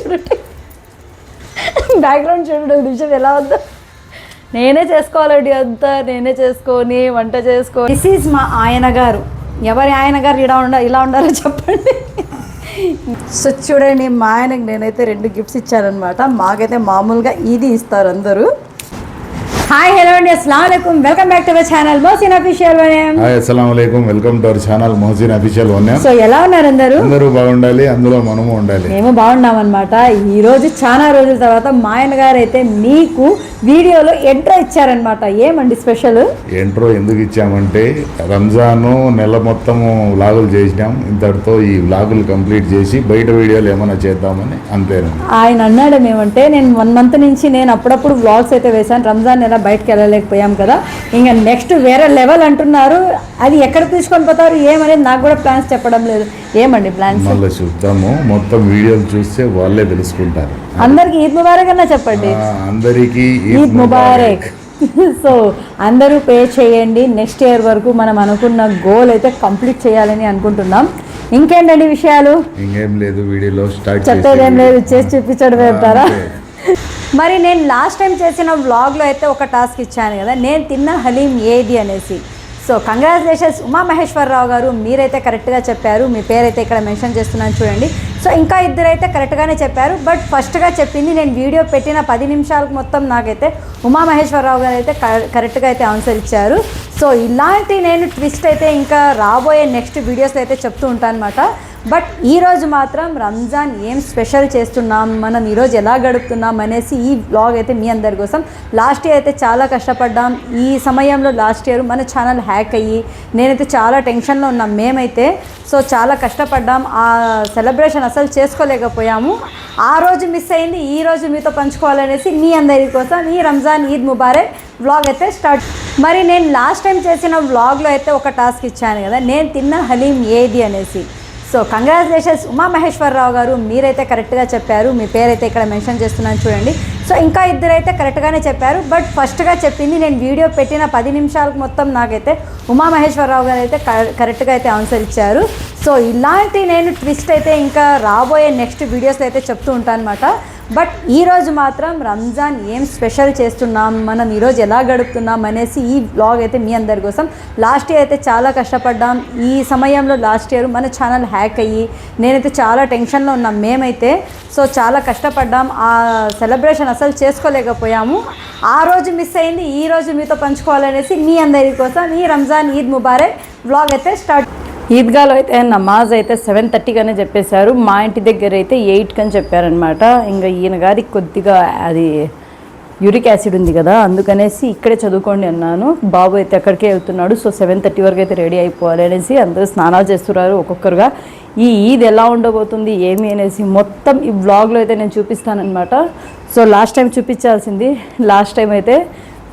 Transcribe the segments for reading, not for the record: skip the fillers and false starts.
చూడండి, బ్యాక్గ్రౌండ్ చూడండి, నిమిషం ఎలా ఉందో. నేనే చేసుకోవాలండి అంతా, నేనే చేసుకొని వంట చేసుకొని. దిస్ ఈజ్ మా ఆయన గారు. ఎవరి ఆయన గారు ఇలా ఉండాలో చెప్పండి. సో చూడండి, మా ఆయనకి నేనైతే 2 గిఫ్ట్స్ ఇచ్చానమాట. మాకైతే మామూలుగా ఇది ఇస్తారు అందరూ. హాయ్ హలో అండి, అస్సలాము అలైకుం, welcome back to our channel Mohsin official వనేం. హాయ్ అస్సలాము అలైకుం, welcome to our channel Mohsin official వనేం. సో ఎలా ఉన్నారు అందరూ? అందరూ బాగుండాలి, అందులో మనము ఉండాలి. మేము బాగున్నాం అనమాట. ఈ రోజు చాలా రోజుల తర్వాత మా ఆయన గారు అయితే మీకు వీడియోలో ఎంట్రో ఇచ్చారనమాట. ఏమండి స్పెషల్? ఎంట్రో ఎందుకు ఇచ్చామంటే రంజాను నెల మొత్తము వ్లాగులు చేసినాం. ఇంతటితో ఈ వ్లాగులు కంప్లీట్ చేసి బయట వీడియోలు ఏమైనా చేద్దామని అంతేనండి. ఆయన అన్నాడు ఏమంటే, నేను 1 మంత్ నుంచి నేను అప్పుడప్పుడు వ్లాగ్స్ అయితే వేశాను, రంజాన్ నెల బయటకు వెళ్ళలేకపోయాం కదా, ఇంకా నెక్స్ట్ వేరే లెవెల్ అంటున్నారు. అది ఎక్కడ తీసుకొని పోతారు ఏమనేది నాకు కూడా ప్లాన్స్ చెప్పడం లేదు. ఏమండి ప్లాన్స్? మళ్ళీ చూద్దాము, మొత్తం వీడియోలు చూస్తే వాళ్ళే తెలుసుకుంటారు. అందరికి ఈద్ ముబారక్ అన్నా చెప్పండి. అందరికీ ఈద్ ముబారక్. సో అందరూ పే చేయండి. నెక్స్ట్ ఇయర్ వరకు మనం అనుకున్న గోల్ అయితే కంప్లీట్ చేయాలని అనుకుంటున్నాం. ఇంకేంటండి విషయాలు? ఇంకేం లేదు, వీడియోలో స్టార్ట్ చెప్పేదేం లేదు, చేసి చూపించడం వెళ్తారా? మరి నేను లాస్ట్ టైం చేసిన వ్లాగ్లో అయితే ఒక టాస్క్ ఇచ్చాను కదా, నేను తిన్న హలీం ఏది అనేసి. సో కంగ్రాచులేషన్స్ ఉమా మహేశ్వరరావు గారు, మీరైతే కరెక్ట్గా చెప్పారు. మీ పేరైతే ఇక్కడ మెన్షన్ చేస్తున్నాను చూడండి. సో ఇంకా 2 అయితే కరెక్ట్గానే చెప్పారు. బట్ ఫస్ట్గా చెప్పింది నేను వీడియో పెట్టిన 10 నిమిషాలకు మొత్తం నాకైతే ఉమా మహేశ్వరరావు గారు అయితే కరెక్ట్గా అయితే ఆన్సర్ ఇచ్చారు. సో ఇలాంటి నేను ట్విస్ట్ అయితే ఇంకా రాబోయే నెక్స్ట్ వీడియోస్లో అయితే చెప్తూ ఉంటాను అనమాట. బట్ ఈరోజు మాత్రం రంజాన్ ఏం స్పెషల్ చేస్తున్నాం, మనం ఈరోజు ఎలా గడుపుతున్నాం అనేసి ఈ వ్లాగ్ అయితే మీ అందరి కోసం. లాస్ట్ ఇయర్ అయితే చాలా కష్టపడ్డాం. ఈ సమయంలో లాస్ట్ ఇయర్ మన ఛానల్ హ్యాక్ అయ్యి నేనైతే చాలా టెన్షన్లో ఉన్నాం మేమైతే. సో చాలా కష్టపడ్డాం, ఆ సెలబ్రేషన్ అసలు చేసుకోలేకపోయాము. ఆ రోజు మిస్ అయింది, ఈ రోజు మీతో పంచుకోవాలనేసి మీ అందరి కోసం ఈ రంజాన్ ఈద్ ముబారక్ వ్లాగ్ అయితే స్టార్ట్. మరి నేను లాస్ట్ టైం చేసిన వ్లాగ్లో అయితే ఒక టాస్క్ ఇచ్చాను కదా, నేను తిన్న హలీం ఏది అనేసి. సో కంగ్రాచులేషన్స్ ఉమా మహేశ్వరరావు గారు, మీరైతే కరెక్ట్గా చెప్పారు. మీ పేరైతే ఇక్కడ మెన్షన్ చేస్తున్నాను చూడండి. సో ఇంకా 2 అయితే కరెక్ట్గానే చెప్పారు. బట్ ఫస్ట్గా చెప్పింది నేను వీడియో పెట్టిన 10 నిమిషాలకు మొత్తం నాకైతే ఉమా మహేశ్వరరావు గారు అయితే కరెక్ట్గా అయితే ఆన్సర్ ఇచ్చారు. సో ఇలాంటి నేను ట్విస్ట్ అయితే ఇంకా రాబోయే నెక్స్ట్ వీడియోస్లో అయితే చెప్తూ ఉంటాను అనమాట. బట్ ఈరోజు మాత్రం రంజాన్ ఏం స్పెషల్ చేస్తున్నాం, మనం ఈరోజు ఎలా గడుపుతున్నాం అనేసి ఈ వ్లాగ్ అయితే మీ అందరి కోసం. లాస్ట్ ఇయర్ అయితే చాలా కష్టపడ్డాం. ఈ సమయంలో లాస్ట్ ఇయర్ మన ఛానల్ హ్యాక్ అయ్యి నేనైతే చాలా టెన్షన్లో ఉన్నాం మేమైతే. సో చాలా కష్టపడ్డాం, ఆ సెలబ్రేషన్ అసలు చేసుకోలేకపోయాము. ఆ రోజు మిస్ అయింది, ఈ రోజు మీతో పంచుకోవాలనేసి మీ అందరి కోసం ఈ రంజాన్ ఈద్ ముబారక్ వ్లాగ్ అయితే స్టార్ట్. ఈద్గాలో అయితే నమాజ్ అయితే 7:30 చెప్పేశారు. మా ఇంటి దగ్గర అయితే 8 చెప్పారనమాట. ఇంకా ఈయన గారికి కొద్దిగా అది యూరిక్ యాసిడ్ ఉంది కదా, అందుకనేసి ఇక్కడే చదువుకోండి అన్నాను. బాబు అయితే అక్కడికే వెళ్తున్నాడు. సో 7:30 వరకు అయితే రెడీ అయిపోవాలి అనేసి అందరూ స్నానాలు చేస్తున్నారు ఒక్కొక్కరుగా. ఈ ఈద్ ఎలా ఉండబోతుంది ఏమి అనేసి మొత్తం ఈ వ్లాగ్లో అయితే నేను చూపిస్తానమాట. సో లాస్ట్ టైం చూపించాల్సింది, లాస్ట్ టైం అయితే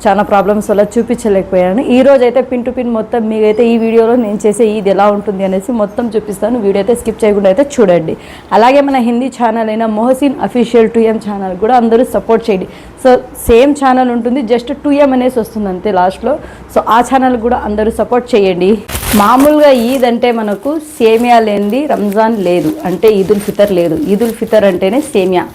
చాలా ప్రాబ్లమ్స్ వల్ల చూపించలేకపోయాను. ఈరోజు అయితే పిన్ టు పిన్ మొత్తం మీకైతే ఈ వీడియోలో నేను చేసే ఇది ఎలా ఉంటుంది అనేసి మొత్తం చూపిస్తాను. వీడియో అయితే స్కిప్ చేయకుండా అయితే చూడండి. అలాగే మన హిందీ ఛానల్ అయిన మొహసిన్ అఫీషియల్ 2M ఛానల్ కూడా అందరూ సపోర్ట్ చేయండి. సో సేమ్ ఛానల్ ఉంటుంది, జస్ట్ 2M అనేసి వస్తుంది అంతే లాస్ట్లో. సో ఆ ఛానల్ కూడా అందరూ సపోర్ట్ చేయండి. మామూలుగా ఈద్ అంటే మనకు సేమియా లేనిది రంజాన్ లేదు, అంటే ఈదుల్ ఫితర్ లేదు. ఈదుల్ ఫితర్ అంటేనే సేమియా.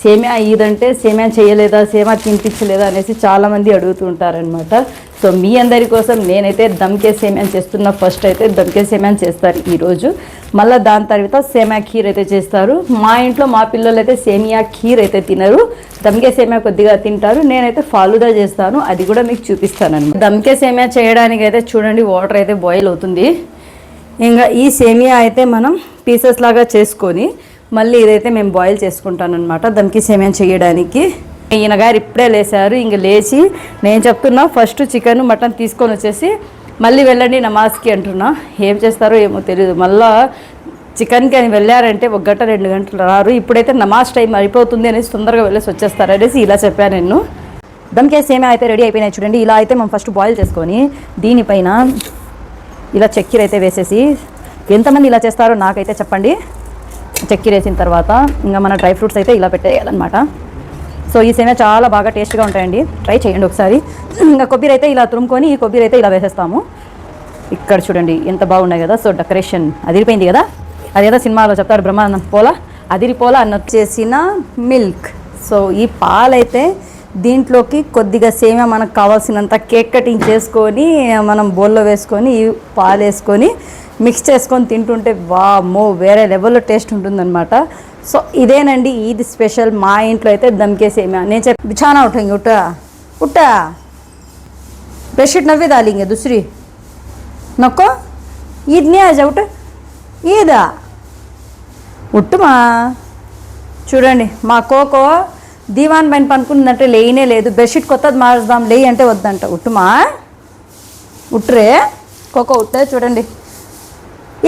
సేమియా ఈద్ అంటే సేమియా చేయలేదా, సేమియా తినిపించలేదా అనేసి చాలామంది అడుగుతూ ఉంటారనమాట. సో మీ అందరి కోసం నేనైతే దమ్కే సేమియా చేస్తున్నా. ఫస్ట్ అయితే దమ్కే సేమియా చేస్తారు ఈరోజు, మళ్ళీ దాని తర్వాత సేమియా ఖీర్ అయితే చేస్తారు. మా ఇంట్లో మా పిల్లలు అయితే సేమియా ఖీర్ అయితే తినరు, దమ్కే సేమియా కొద్దిగా తింటారు. నేనైతే ఫాలుదా చేస్తాను, అది కూడా మీకు చూపిస్తానన్నమాట. దమ్కే సేమియా చేయడానికి అయితే చూడండి, వాటర్ అయితే బాయిల్ అవుతుంది. ఇంకా ఈ సేమియా అయితే మనం పీసెస్ లాగా చేసుకొని మళ్ళీ ఇదైతే మేము బాయిల్ చేసుకుంటాను అనమాట దమ్కి సేమియా చేయడానికి. ఈయన గారు ఇప్పుడే లేచారు. ఇంక లేచి నేను చెప్తున్నా, ఫస్ట్ చికెన్ మటన్ తీసుకొని వచ్చేసి మళ్ళీ వెళ్ళండి నమాజ్కి అంటున్నా. ఏం చేస్తారో ఏమో తెలియదు. మళ్ళీ చికెన్కి అని వెళ్ళారంటే 1 గంట 2 గంటలు రారు. ఇప్పుడైతే నమాజ్ టైం అయిపోతుంది అనేసి తొందరగా వెళ్ళేసి వచ్చేస్తారు అనేసి ఇలా చెప్పాను నేను. దమ్కే సేమియా అయితే రెడీ అయిపోయినాయి చూడండి. ఇలా అయితే మనం ఫస్ట్ బాయిల్ చేసుకొని దీనిపైన ఇలా చక్కెర అయితే వేసేసి, ఎంతమంది ఇలా చేస్తారో నాకైతే చెప్పండి. చక్కెర వేసిన తర్వాత ఇంకా మన డ్రై ఫ్రూట్స్ అయితే ఇలా పెట్టేయాలన్నమాట. సో ఈ సేమియా చాలా బాగా టేస్ట్గా ఉంటాయండి, ట్రై చేయండి ఒకసారి. ఇంకా కొబ్బరి అయితే ఇలా తురుముకొని ఈ కొబ్బరి అయితే ఇలా వేసేస్తాము. ఇక్కడ చూడండి ఎంత బాగున్నాయి కదా. సో డెకరేషన్ అదిరిపోయింది కదా, అదేదో సినిమాలో చెప్తారు బ్రహ్మానందం పోలా, అదిరిపోల అన్న చేసిన మిల్క్. సో ఈ పాలైతే దీంట్లోకి కొద్దిగా సేమియా మనకు కావాల్సినంత కేక్ కటింగ్ చేసుకొని మనం బౌల్లో వేసుకొని ఈ పాలు వేసుకొని మిక్స్ చేసుకొని తింటుంటే వామ్మో వేరే లెవెల్లో టేస్ట్ ఉంటుందన్నమాట. సో ఇదేనండి ఇది స్పెషల్ మా ఇంట్లో అయితే దమ్కే సేమియా. నేను చెప్పి బిఛానా ఉఠాంగి ఉట్టా बेडशीट नवी डालेंगे दूसरी नको ईद नहीं आ जाओ ఈదా ఉట్టుమా. చూడండి మా కోకో దీవాన్ పైన పనుకుందంటే లేనే లేదు. బెడ్షీట్ కొత్తది మార్చుదాం లేయి అంటే వద్దంట. ఉట్టుమా ఉట్రే కోకో ఉట్టే. చూడండి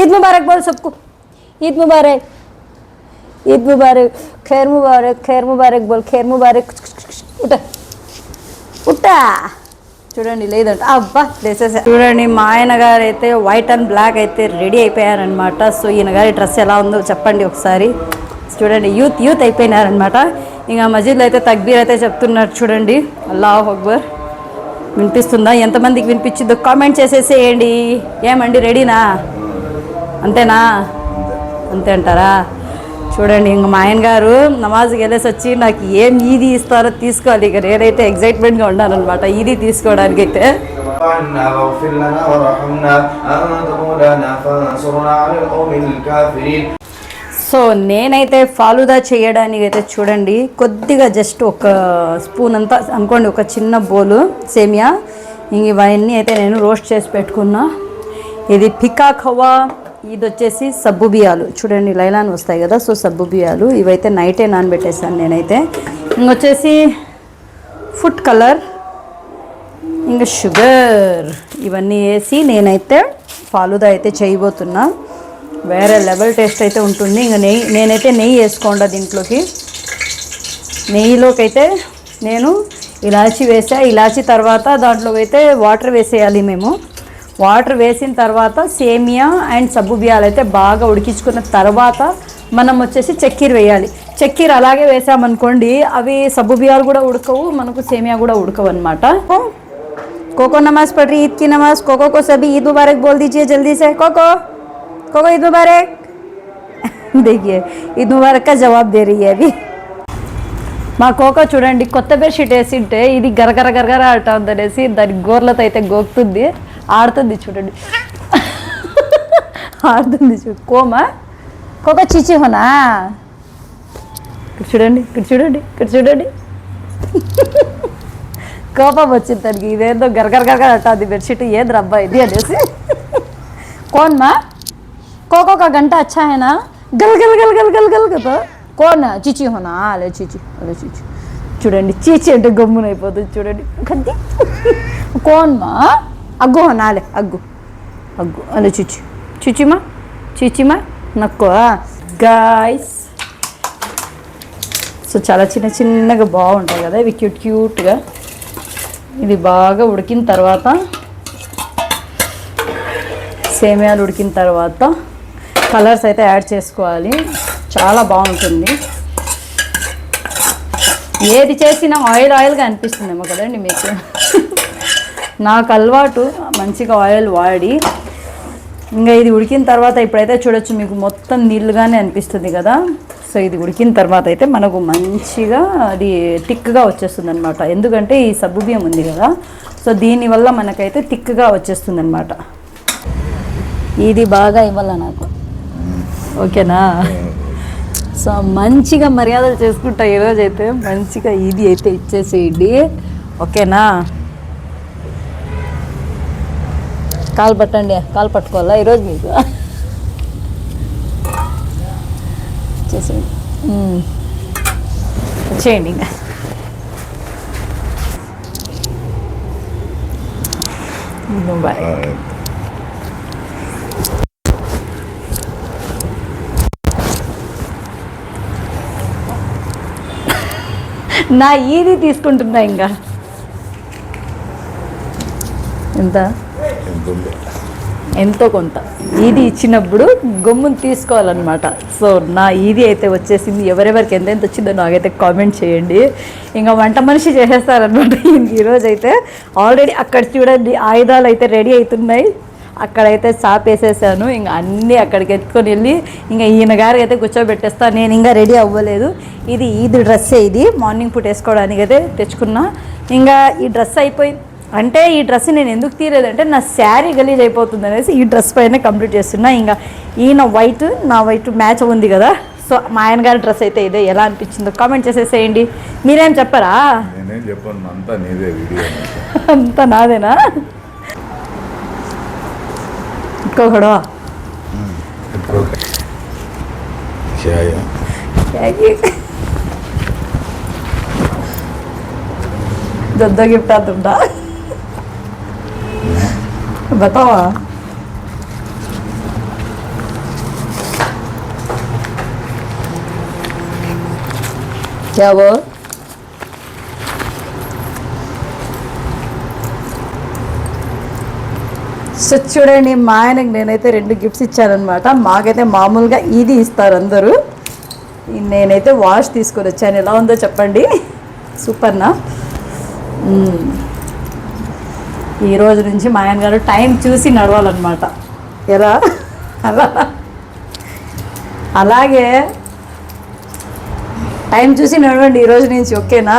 ఈద్ ముబారక్ బోల్ సబ్కు ఈద్ ముబారక్ ఈద్ ముబారక్ ఖైర్ ముబారక్ ఖైర్ ముబారక్ బోల్ ఖైర్ ముబారక్ ఉట్ట ఉట్టా. చూడండి లేదంట అబ్బా లేసేసా. చూడండి మా ఆయన గారు అయితే వైట్ అండ్ బ్లాక్ అయితే రెడీ అయిపోయారనమాట. సో ఈయన గారి డ్రెస్ ఎలా ఉందో చెప్పండి ఒకసారి. చూడండి యూత్ అయిపోయినారనమాట. ఇంకా మస్జిద్లో అయితే తక్బీర్ అయితే చెప్తున్నారు. చూడండి అల్లాహు అక్బర్ వినిపిస్తుందా? ఎంతమందికి వినిపించిందో కామెంట్ చేసేసేయండి. ఏమండి రెడీనా? అంతేనా? అంతే అంటారా? చూడండి ఇంక మా ఆయన గారు నమాజ్కి వెళ్ళేసి వచ్చి నాకు ఏం ఈది ఇస్తారో తీసుకోవాలి. ఇక నేనైతే ఎగ్జైట్మెంట్గా ఉన్నాను అనమాట ఈది తీసుకోవడానికి అయితే. సో నేనైతే ఫాలుదా చేయడానికి అయితే చూడండి కొద్దిగా జస్ట్ ఒక స్పూన్ అంతా అనుకోండి, ఒక చిన్న బౌలు సేమియా. ఇంక ఇవన్నీ అయితే నేను రోస్ట్ చేసి పెట్టుకున్నా. ఇది పికా ఖవా, ఇది వచ్చేసి సబ్బు బియ్యాలు. చూడండి లైలాన్ వస్తాయి కదా, సో సబ్బు బియ్యాలు ఇవైతే నైటే నానబెట్టేసాను నేనైతే. ఇంకొచ్చేసి ఫుడ్ కలర్, ఇంకా షుగర్, ఇవన్నీ వేసి నేనైతే ఫాలుదా అయితే చేయబోతున్నా. వేరే లెవెల్ టేస్ట్ అయితే ఉంటుంది. ఇంకా నేనైతే నెయ్యి వేసుకోండా దీంట్లోకి. నెయ్యిలోకి అయితే నేను ఇలాచీ వేసా. ఇలాచీ తర్వాత దాంట్లో అయితే వాటర్ వేసేయాలి మేము. వాటర్ వేసిన తర్వాత సేమియా అండ్ సబ్బు బియ్యాలు అయితే బాగా ఉడికించుకున్న తర్వాత మనం వచ్చేసి చక్కెర వేయాలి. చక్కెర అలాగే వేసామనుకోండి అవి సబ్బు బియ్యాలు కూడా ఉడకవు, మనకు సేమియా కూడా ఉడకవు అనమాట. కోకో నమాజ్ పढ़ रही ईद की नमाज। कोको को सभी ईद मुबारक बोल दीजिए जल्दी से। कोको कोको ईद मुबारक। देखिए ईद मुबारक का जवाब दे रही है अभी మా కోకో. చూడండి కొత్త బెడ్షీట్ వేసింటే ఇది గరగర గరగర ఆడుతూ ఉందనేసి దాని గోర్లతో అయితే గోకుతుంది, ఆడుతుంది. చూడండి ఆడుతుంది. కోమా కోకో చీచి హోనా. ఇక్కడ చూడండి ఇక్కడ చూడండి ఇక్కడ చూడండి కోపం వచ్చింది తనకి. ఇదేందో గరగర గరగర అంటుంది బెడ్షీట్. ఏది రబ్బా ఇది అనేసి. कौन माँ कोको का घंटा अच्छा है ना? गल गल गल गल गल गल కదా. कौन చీచి హోనా? అలే చీచి అలే చీచి. చూడండి చీచి అంటే గమ్మున అయిపోతుంది. చూడండి కద్ది. कौन మా అగ్గు హోనా? అలే అగ్గు అగ్గు అలే చీచి చీచిమా చీచిమా నక్కో గాయ్స్. సో చాలా చిన్న చిన్నగా బాగుంటాయి కదా ఇవి, క్యూట్ క్యూట్గా. ఇది బాగా ఉడికిన తర్వాత సేమియాలు ఉడికిన తర్వాత కలర్స్ అయితే యాడ్ చేసుకోవాలి. చాలా బాగుంటుంది. ఏది చేసినా ఆయిల్ ఆయిల్గా అనిపిస్తుందేమో కదండి మీకు. నాకు అలవాటు మంచిగా ఆయిల్ వాడి. ఇంకా ఇది ఉడికిన తర్వాత ఇప్పుడైతే చూడొచ్చు మీకు మొత్తం నీళ్ళుగానే అనిపిస్తుంది కదా. సో ఇది ఉడికిన తర్వాత అయితే మనకు మంచిగా అది థిక్గా వచ్చేస్తుంది అనమాట. ఎందుకంటే ఈ సబ్బు బియ్యం ఉంది కదా, సో దీనివల్ల మనకైతే థిక్గా వచ్చేస్తుంది అనమాట. ఇది బాగా ఇవ్వాల నాకు, ఓకేనా? సో మంచిగా మర్యాదలు చేసుకుంటా ఈరోజైతే. మంచిగా ఇది అయితే ఇచ్చేసేయండి, ఓకేనా? కాలు పట్టండి, కాలు పట్టుకోవాలా ఈరోజు మీకు. చేయండి ఇంకా. బాయ్. నా ఇది తీసుకుంటున్నా ఇంకా. ఎంత ఎంతో కొంత ఇది ఇచ్చినప్పుడు గమ్మును తీసుకోవాలన్నమాట. సో నా ఇది అయితే వచ్చేసింది. ఎవరెవరికి ఎంతెంత వచ్చిందో నాకైతే కామెంట్ చేయండి. ఇంకా వంట మనిషి చేసేస్తారనమాట ఈరోజు అయితే. ఆల్రెడీ అక్కడ చూడండి ఆయుధాలు అయితే రెడీ అవుతున్నాయి. అక్కడైతే చాపేసేసాను. ఇంకా అన్నీ అక్కడికి ఎత్తుకొని వెళ్ళి ఇంకా ఈయన గారికి అయితే కూర్చోబెట్టేస్తాను. నేను ఇంకా రెడీ అవ్వలేదు. ఇది డ్రెస్సే, ఇది మార్నింగ్ పూట వేసుకోవడానికి అయితే తెచ్చుకున్నా. ఇంకా ఈ డ్రెస్ అయిపోయి అంటే ఈ డ్రెస్ నేను ఎందుకు తీరేదంటే నా శారీ గలీజ్ అయిపోతుంది అనేసి ఈ డ్రెస్ పైన కంప్లీట్ చేస్తున్నా. ఇంకా ఈయన వైట్, నా వైట్ మ్యాచ్ ఉంది కదా. సో మా ఆయన గారి డ్రెస్ అయితే ఇదే. ఎలా అనిపించిందో కామెంట్ చేసేసేయండి. మీరేం చెప్పరా? నేనేం చెప్పాను, అంతా నీదే వీడియో. అంతా నాదేనా? ఇంకొకడు दो गिफ्ट तुमटा बताओ क्या वो సో చూడండి, మా ఆయనకు నేనైతే 2 గిఫ్ట్స్ ఇచ్చానమాట. మాకైతే మామూలుగా ఇది ఇస్తారు అందరూ. నేనైతే వాష్ తీసుకొని వచ్చాను. ఎలా ఉందో చెప్పండి. సూపర్నా? ఈరోజు నుంచి మా ఆయన గారు టైం చూసి నడవాలన్నమాట. ఎలా అలా అలాగే టైం చూసి నడవండి ఈరోజు నుంచి, ఓకేనా?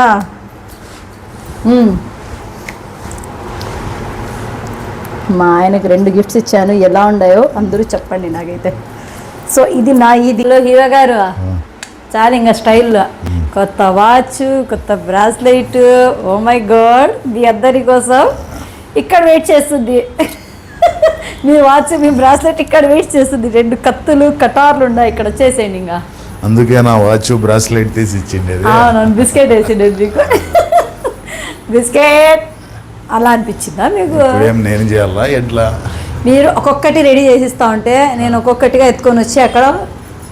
మా ఆయనకు 2 గిఫ్ట్స్ ఇచ్చాను. ఎలా ఉన్నాయో అందరూ చెప్పండి నాకైతే. సో ఇది నా ఇదిలో హీరో గారు చాలా ఇంకా స్టైల్లో కొత్త వాచ్, కొత్త బ్రాస్లెట్. ఓ మై గాడ్, మీ అందరి కోసం ఇక్కడ వెయిట్ చేస్తుంది. మీ వాచ్, మీ బ్రాస్లెట్ ఇక్కడ వెయిట్ చేస్తుంది. 2 కత్తులు, కటార్లు ఉన్నాయి ఇక్కడ. వచ్చేసేయండి ఇంకా. అందుకే నా వాచ్ బ్రాస్లెట్ తీసి ఇచ్చింది. అవును, బిస్కెట్ వేసిండే మీకు. బిస్కెట్ అలా అనిపించిందా మీకు? నేను చేయాలా ఎట్లా? మీరు ఒక్కొక్కటి రెడీ చేసిస్తా ఉంటే నేను ఒక్కొక్కటిగా ఎత్తుకొని వచ్చి అక్కడ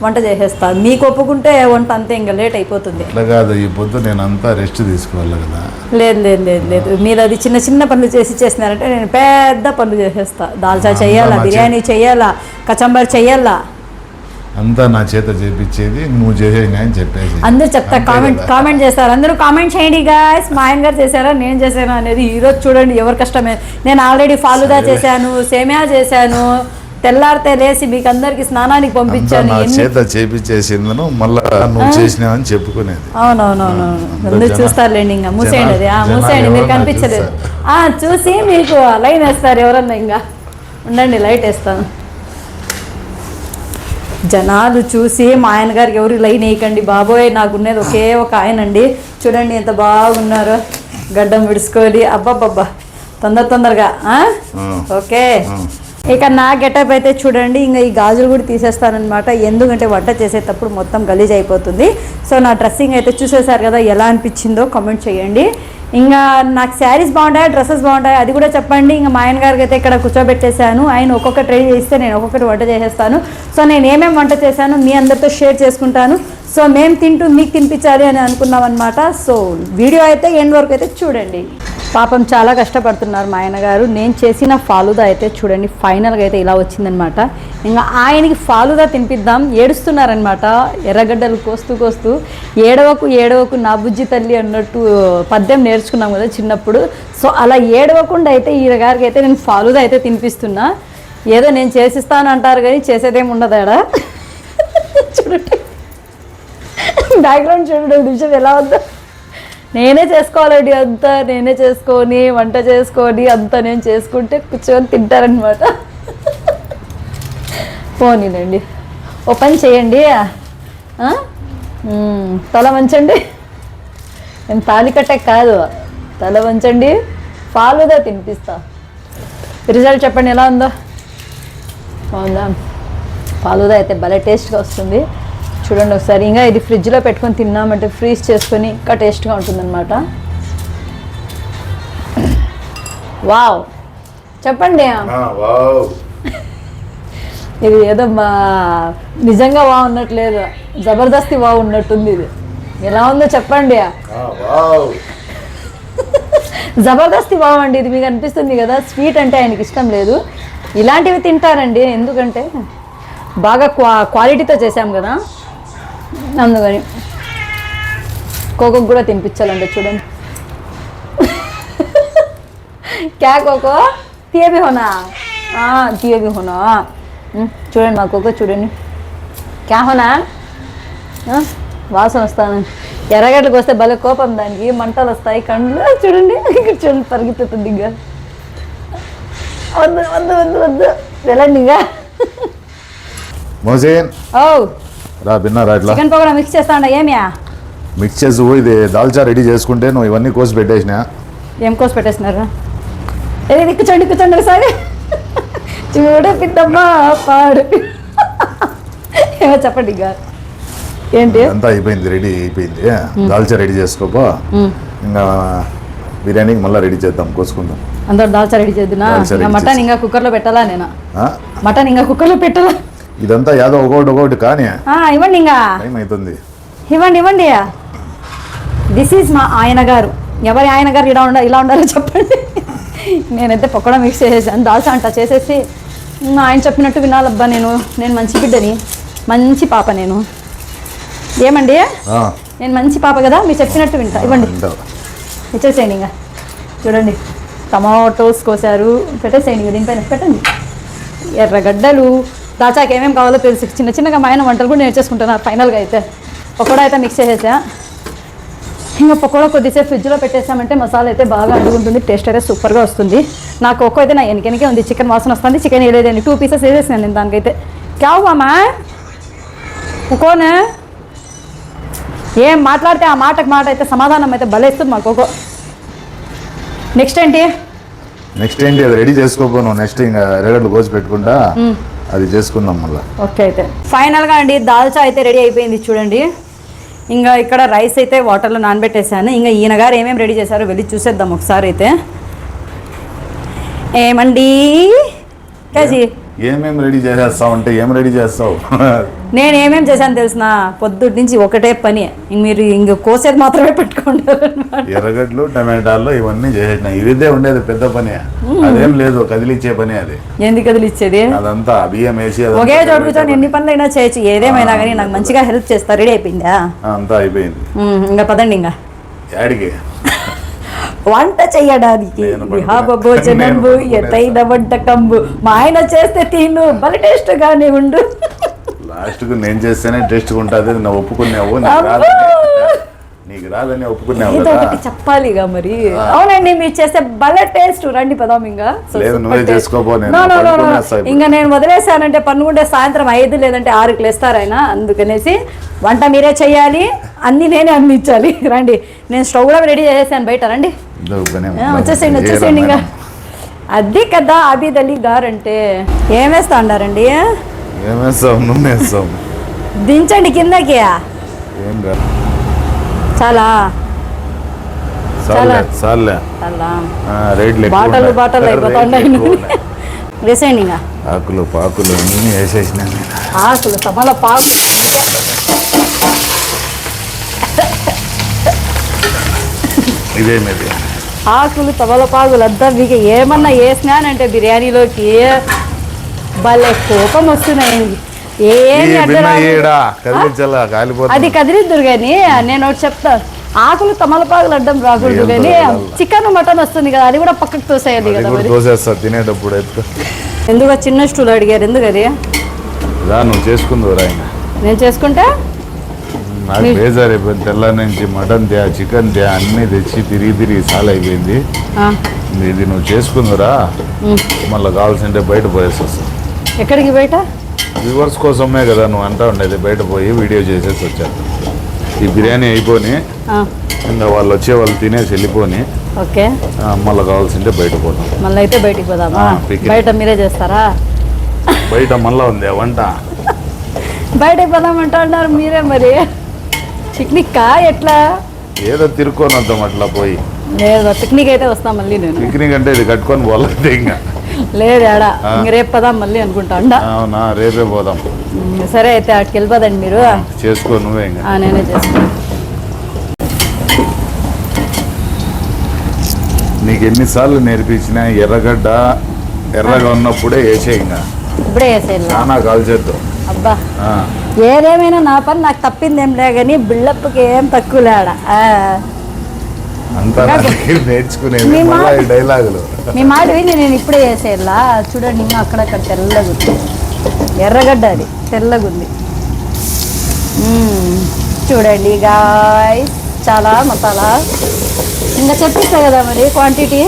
వంట చేసేస్తాను. మీకు ఒప్పుకుంటే వంట అంతే, ఇంకా లేట్ అయిపోతుంది. అట్లా కాదు, ఈ పొద్దు నేను అంతా రెస్ట్ తీసుకోవాలి కదా. లేదు లేదు లేదు లేదు, మీరు అది చిన్న చిన్న పనులు చేసినారంటే నేను పెద్ద పనులు చేసేస్తా. దాల్చా చెయ్యాలా, బిర్యానీ చెయ్యాలా, కచంబర్ చెయ్యాలా, అంతా నా చేత చేపించేది నువ్వు చేసేది అని చెప్పేసి అందరూ చెప్తా. కామెంట్ చేస్తారు అందరూ. కామెంట్ చేయండి గాయ్స్, మా ఆయన గారు చేశారా నేను చేశాను అనేది. ఈరోజు చూడండి ఎవరు కష్టమే. నేను ఆల్రెడీ ఫాలుదా చేశాను, సేమియా చేశాను, తెల్లారితే లేసి మీకు అందరికి స్నానానికి పంపించాను. చేత చేపించేసిందను మళ్ళా నువ్వు చేసినావని చెప్పుకునేది. అవునవునవును, అందరూ చూస్తారులేండి. ఇంకా మూసేయండి, అది మూసేయండి. మీరు కనిపించలేదు చూసి మీకు లైన్ వేస్తారు ఎవరన్నా. ఇంకా ఉండండి, లైట్ వేస్తాను. జనాలు చూసి మా ఆయన గారికి ఎవరు లైన్ వేయకండి బాబోయ్. నాకున్నది ఒకే ఒక ఆయన అండి. చూడండి ఎంత బాగున్నారు, గడ్డం విడుచుకోవాలి. అబ్బాబ్బా, తొందరగా. ఓకే, ఇక నా గెటప్ అయితే చూడండి. ఇంకా ఈ గాజులు కూడా తీసేస్తానమాట. ఎందుకంటే వంట చేసేటప్పుడు మొత్తం గలీజ్ అయిపోతుంది. సో నా డ్రెస్సింగ్ అయితే చూసేసారు కదా, ఎలా అనిపించిందో కామెంట్ చేయండి. ఇంకా నాకు శారీస్ బాగుంటాయా, డ్రెస్సెస్ బాగుంటాయా అది కూడా చెప్పండి. ఇంకా మా ఆయన గారికి అయితే ఇక్కడ కూర్చోబెట్టేశాను. ఆయన ఒక్కొక్కటి రెడీ చేస్తే నేను ఒక్కొక్కటి వంట చేసేస్తాను. సో నేను ఏమేమి వంట చేశాను మీ అందరితో షేర్ చేసుకుంటాను. సో మేము తింటూ మీకు తినిపించాలి అని అనుకున్నాం అనమాట. సో వీడియో అయితే ఎండ్ వరకు అయితే చూడండి. పాపం చాలా కష్టపడుతున్నారు మా ఆయన గారు. నేను చేసిన ఫాలుదా అయితే చూడండి ఫైనల్గా అయితే ఇలా వచ్చిందనమాట. ఇంకా ఆయనకి ఫాలుదా తినిపిద్దాం, ఏడుస్తున్నారనమాట. ఎర్రగడ్డలు కోస్తూ ఏడవకు నా బుజ్జి తల్లి అన్నట్టు పద్యం నేర్చుకున్నాం కదా చిన్నప్పుడు. సో అలా ఏడవకుండా అయితే ఈయన గారికి అయితే నేను ఫాలుదా అయితే తినిపిస్తున్నా. ఏదో నేను చేసిస్తాను అంటారు కానీ చేసేదేమి ఉండదు ఆడ. చూడండి బ్యాక్గ్రౌండ్ చూడండి, విషయం ఎలా ఉందో. నేనే చేసుకోవాలండి అంతా, నేనే చేసుకొని వంట చేసుకొని అంతా నేను చేసుకుంటే కూర్చొని తింటారనమాట. పోనీలండి, ఓ పని చేయండి, తల వంచండి. నేను తాళి కట్టే కాదు, తల వంచండి, ఫాలుదా తినిపిస్తా. రిజల్ట్ చెప్పండి ఎలా ఉందో. బాగుందా? ఫాలుదా అయితే భలే టేస్ట్గా వస్తుంది. చూడండి ఒకసారి. ఇంకా ఇది ఫ్రిడ్జ్లో పెట్టుకొని తిన్నామంటే ఫ్రీజ్ చేసుకొని ఇంకా టేస్ట్గా ఉంటుందన్నమాట. వావ్ చెప్పండి. ఇది ఏదో నిజంగా వావ్ ఉన్నట్లేదు, జబర్దస్తి వావ్ ఉన్నట్టుంది. ఇది ఎలా ఉందో చెప్పండి. జబర్దస్తి వావ్ అండి ఇది. మీకు అనిపిస్తుంది కదా స్వీట్ అంటే ఆయనకి ఇష్టం లేదు, ఇలాంటివి తింటారండి. ఎందుకంటే బాగా క్వాలిటీతో చేసాం కదా, అందుకని. కోకోకు కూడా తినిపించాలండి. చూడండి క్యా కోకో తీయబి హోనా दिए भी होना చూడండి మా కుక్క చూడండి క్యా హోనా వాసన వస్తాను ఎర్రగడ్డలకు వస్తే భలే కోపం దానికి మంటలు వస్తాయి కళ్ళు చూడండి ఇక్కడ చూడండి పరిగెత్తుతుంది ఇంకా వద్దు వద్దు వద్దు వద్దు వెళ్ళండి ఇంకా మోసేన్ ఓ రా బిన్నారా ఇట్లా చికెన్ పకోడా మిక్స్ చేస్తా ఏమియా మిక్స్ చేసి ఇది దాల్చా రెడీ చేసుకుంటే నువ్వు ఇవన్నీ కోసి పెట్టేసినా ఏం కోసి పెట్టేసినారు ఏది కూర్చోండి కూర్చోండి ఒకసారి చూడ పిద్దమ్మా పాడు ఏమో చెప్పండి ఇంకా ఏంటి అంతా అయిపోయింది రెడీ అయిపోయింది దాల్చా రెడీ చేసుకోపో ఇంకా బిర్యానీకి మళ్ళీ రెడీ చేద్దాం కోసుకుందాం అందరూ దాల్చా రెడీ చేద్దునా మటన్ ఇంకా కుక్కర్లో పెట్టాలా నేను మటన్ ఇంకా కుక్కర్లో పెట్టాలా ఇదంతా యాదో ఒకటి కానీ ఇవ్వండి ఇంకా టైం అవుతుంది ఇవ్వండి ఇవ్వండి దిస్ ఈజ్ మా ఆయన గారు ఎవరి ఆయన గారు ఇలా ఉండాలో చెప్పండి నేనైతే పకోడా మిక్స్ చేసేసాను దాల్చా అంట చేసేసి ఆయన చెప్పినట్టు వినాలబ్బా నేను మంచి బిడ్డని మంచి పాప నేను ఏమండి నేను మంచి పాప కదా మీరు చెప్పినట్టు వింటా ఇవ్వండి ఇచ్చేసేయండి ఇంకా చూడండి టమాటోస్ కోసారు పెట్టేసేయండి ఇంకా దీనిపైన పెట్టండి ఎర్రగడ్డలు దాచాకి ఏమేమి కావాలో తెలుసు చిన్న చిన్నగా మా ఆయన వంటలు కూడా నేర్చేసుకుంటున్నారు ఫైనల్గా అయితే పకోడా అయితే మిక్స్ చేసేసా ఇంకా పకోడా కొద్దిసేపు ఫ్రిడ్జ్లో పెట్టేసామంటే మసాలా అయితే బాగా అడుగుంటుంది టేస్ట్ అయితే సూపర్గా వస్తుంది నాకు ఒక్కో అయితే నా వెనకే ఉంది చికెన్ వాసన వస్తుంది చికెన్ వేయలేదండి 2 పీసెస్ వేసేసినాను నేను దానికైతే క్యావమ్మా ఒక్కోనే ఏం మాట్లాడితే ఆ మాట అయితే సమాధానం అయితే భలేస్తుంది మాకు ఒక్కో నెక్స్ట్ ఏంటి అది రెడీ చేసుకోపోను నెక్స్ట్ ఇంకా ఎర్రగడ్డలు కోసి పెట్టుకుంటా అది చేసుకుందాం మళ్ళీ ఓకే అయితే ఫైనల్గా అండి దాల్చా అయితే రెడీ అయిపోయింది చూడండి ఇంకా ఇక్కడ రైస్ అయితే వాటర్లో నానబెట్టేసాను ఇంకా ఈయన గారు ఏమేమి రెడీ చేశారో వెళ్ళి చూసేద్దాం ఒకసారి అయితే ఏమండి కాజీ ఏమేమి రెడీ చేసేస్తావు అంటే ఏం రెడీ చేస్తావు నేను ఏమేమి చేశాను తెలిసిన పొద్దుటి నుంచి ఒకటే పని మీరు ఇంక కోసేది మాత్రమే పెట్టుకుంటారు ఎర్రగడ్డలు టమాటాలు ఇవన్నీ చేసేసిన ఇదే ఉండేది పెద్ద పని అదేం లేదు కదిలిచ్చే పని అది ఎందుకు కదిలిచ్చేది అదంతా బియ్యం వేసి ఒకే చోటు కూర్చొని ఎన్ని పనులు అయినా చేయొచ్చు ఏదేమైనా కానీ నాకు మంచిగా హెల్ప్ చేస్తా రెడీ అయిపోయిందా అంతా అయిపోయింది ఇంకా పదండి ఇంకా యాడికి వంట చెయ్యడానికి భోజనంబు ఎత్తైన వంటకంబు మా ఆయన చేస్తే తిను బల టేస్ట్ గానే ఉండు లాస్ట్ కు నేను చేస్తేనే టేస్ట్ ఉంటుంది నువ్వు ఒప్పుకున్నావు నీకు రాదని ఒప్పుకున్నావు చెప్పాలిగా మరి అవునండి మీరు చేస్తే భలే టేస్ట్ రండి పదాం ఇంకా ఇంకా నేను వదిలేసానంటే పన్నుకుంటే సాయంత్రం 5 లేదంటే 6కి లేస్తారు ఆయన అందుకనేసి వంట మీరే చెయ్యాలి అన్ని నేనే అందించాలి రండి నేను స్టవ్ కూడా రెడీ చేసేసాను బయట రండి వచ్చేసేయండి ఇంకా అది కదా ఆబిద్ అలీ గారు అంటే ఏం వేస్తా అన్నారండి దించండి కిందకి చాలా బాటలు అయిపోతున్నాయి వేసేయండి ఇంకా ఆకులు పాకులు అన్నీ వేసేసిన ఆకులు తమల పాకు ఇదేమిది ఆకులు తమలపాకులు అంతా మీకు ఏమన్నా వేసినానంటే బిర్యానీలోకి భలే కోపం వస్తున్నాయి అది కదిలిద్దురు కానీ నేను ఒకటి చెప్తా ఆకులు తమలపాకులు అడ్డం రాకూడదు కానీ చికెన్ మటన్ వస్తుంది కదా అది కూడా పక్కకు తోసేయాలి కదా తినేటప్పుడు ఎందుకు చిన్న స్టూల్ అడిగారు ఎందుకు అది నువ్వు చేసుకుందురా నేను చేసుకుంటే నాకు బేజారు అయిపోయింది తెల్ల నుంచి మటన్ తే చికెన్ తే అన్నీ తెచ్చి తిరిగి చాలా అయిపోయింది ఇది నువ్వు చేసుకుందురా మళ్ళీ కావాల్సింటే బయట పోయేసి వస్తావు ఎక్కడికి బయట వ్యూవర్స్ కోసమే కదా నువ్వు అంటా ఉండేది బయట పోయి వీడియో చేసేసి వచ్చాను ఈ బిర్యానీ అయిపోయి ఇంకా వాళ్ళు వచ్చే వాళ్ళు తినేసి వెళ్ళిపోని ఓకే మళ్ళీ కావాల్సింటే బయట పోతాం మళ్ళీ అయితే బయటికి పోదామా బయట మీరే చేస్తారా బయట మళ్ళీ ఉంది వంట బయటకు పోదామంటా అన్నారు మీరే మరి పిక్నిక్ ఎట్లా ఏదో తిరుక్కొని వద్దాం అట్లా పోయి లేదు పిక్నిక్ అయితే వస్తాం మళ్ళీ నేను పిక్నిక్ అంటే ఇది కట్టుకొని పోలేదు ఇంకా లేదు ఆడ ఇంక రేపు పదాం మళ్ళీ అనుకుంటా అవునా రేపే పోదాం సరే అయితే అటుకి వెళ్ళిపోదండి మీరు చేసుకో నువ్వే ఇంకా నేనే చేసుకో నీకు ఎన్నిసార్లు నేర్పించినా ఎర్రగడ్డ ఎర్రగా ఉన్నప్పుడే వేసే ఇంకా ఇప్పుడే వేసేయాలి చాలా కాల్చేద్దాం అబ్బా ఏదేమైనా నా పని నాకు తప్పింది ఏం లే కానీ బిల్డప్కి ఏం తక్కువ లేడ అంతా నా దగ్గర నేర్చుకునేది మీ మళ్ళీ మాట- ఈ డైలాగులు. మీ మాట విని నేను ఇప్పుడే చేసేలా చూడండి, ఇంకా అక్కడక్కడ తెల్లగుంది, ఎర్రగడ్డ అది తెల్లగుంది. చూడండి గాయ్స్, చాలా మసాలా ఇంకా చెప్పిస్తా కదా మరి క్వాంటిటీ.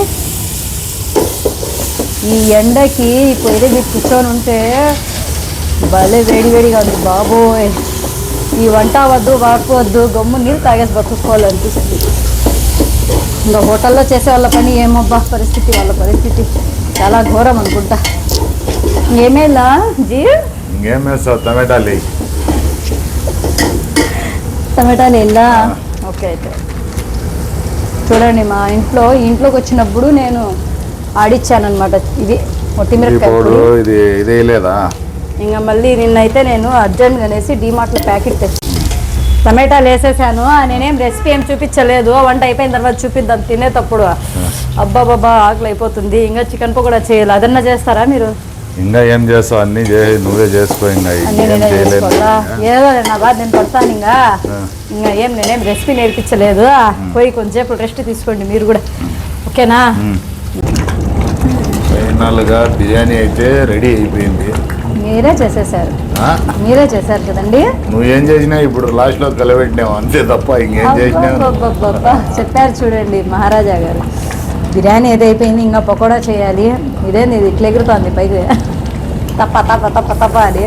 ఈ ఎండకి ఈ పొయ్యి మీరు కూర్చొని ఉంటే భలే వేడివేడిగా ఉంది బాబోయ్. ఈ వంట వద్దు వాడుకోవద్దు, గమ్ము నీళ్ళు తాగేసి బతుక్కోవాలనిపిస్తుంది. ఇంకా హోటల్లో చేసే వాళ్ళ పని ఏమబ్బా పరిస్థితి, వాళ్ళ పరిస్థితి చాలా ఘోరం అనుకుంటా. ఏమేలా జీ ఇంకేం వేస్తావు? టమాటాలు వేయి. టమాటాలు వెళ్ళా. ఓకే అయితే చూడండి, మా ఇంట్లోకి వచ్చినప్పుడు నేను ఆడిచ్చానమాట. ఇది మొట్టిమిరపకాయ పౌడరు పొడి. ఇది ఇదే లేదా? ఇంకా మళ్ళీ నిన్నైతే నేను అర్జెంట్గా అనేసి డీమార్ట్లో ప్యాకెట్ తెచ్చి టమాటాలు వేసేసాను. నేనేం రెసిపీ ఏం చూపించలేదు, వంట అయిపోయిన తర్వాత చూపిద్దాం తినేటప్పుడు. అబ్బా బాబా ఆకలి అయిపోతుంది. ఇంకా చికెన్ పకోడా చేయాలి, అదన్నా చేస్తారా మీరు? ఇంకా ఏం చేస్తావు? అన్నీ నువ్వే చేసుకో. ఇంకా అన్నీ ఏం నేనే చేయలేదు. చేసుకోవాలా? ఏదో నా బాధ నేను పడతాను. ఇంకా నేనేం రెసిపీ నేర్పించలేదు. పోయి కొంచెంసేపు రెస్ట్ తీసుకోండి మీరు కూడా, ఓకేనా? ఫైనల్గా బిర్యానీ అయితే రెడీ అయిపోయింది. మీరే చేసేసారు, ఆ? మీరే చేశారు కదండి. నువ్వేం చేసినా ఇప్పుడు లాస్ట్లో కలబెట్టినావు అంతే తప్ప ఇంకేం చేసినావు? అబ్బబ్బబ్బబ్బా, చెప్పారు చూడండి మహారాజా గారు. బిర్యానీ ఏదైపోయింది, ఇంకా పకోడా చేయాలి. ఇదేంది ఇది ఇట్లా ఎగురుతోంది పైకి, తప్ప తప్ప తప్ప తప్ప అని.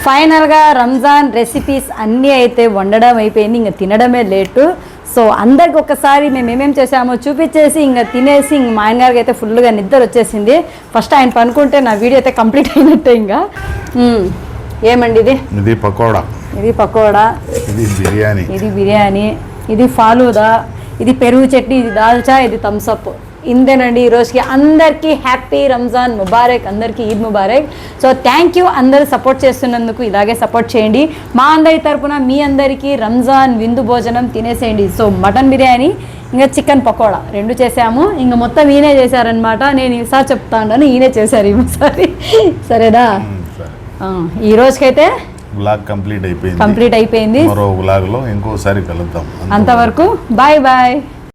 ఫైనల్గా రంజాన్ రెసిపీస్ అన్నీ అయితే వండడం అయిపోయింది, ఇంకా తినడమే లేటు. సో అందరికి ఒక్కసారి మేము ఏమేమి చేసామో చూపించేసి ఇంకా తినేసి ఇంక మా ఆయన గారికి అయితే ఫుల్గా నిద్ర వచ్చేసింది. ఫస్ట్ ఆయన పనుకుంటే నా వీడియో అయితే కంప్లీట్ అయినట్టే. ఇంకా ఏమండి ఇది? ఇది పకోడా, ఇది పకోడా, ఇది బిర్యానీ, ఇది బిర్యానీ, ఇది ఫాలూదా, ఇది పెరుగు చట్నీ, ఇది దాల్చా, ఇది థమ్స్అప్. ఇంతేనండి ఈరోజుకి. అందరికీ హ్యాపీ రంజాన్ ముబారక్, అందరికీ Eid Mubarak. So thank you అందరూ సపోర్ట్ చేస్తున్నందుకు. ఇలాగే సపోర్ట్ చేయండి. మా అందరి తరపున మీ అందరికీ రంజాన్ విందు భోజనం తినేసేయండి. సో మటన్ బిర్యానీ ఇంకా చికెన్ పకోడా 2 చేసాము. ఇంకా మొత్తం ఈయనే చేశారనమాట. నేను ఈసారి చెప్తా ఉన్నాను, ఈయనే చేశారు ఈసారి. సరేనా? ఈ రోజుకైతే వ్లాగ్ కంప్లీట్ అయిపోయింది. కంప్లీట్ అయిపోయింది. మరో వ్లాగ్లో ఇంకోసారి కలుద్దాం. అంతవరకు బాయ్ బాయ్.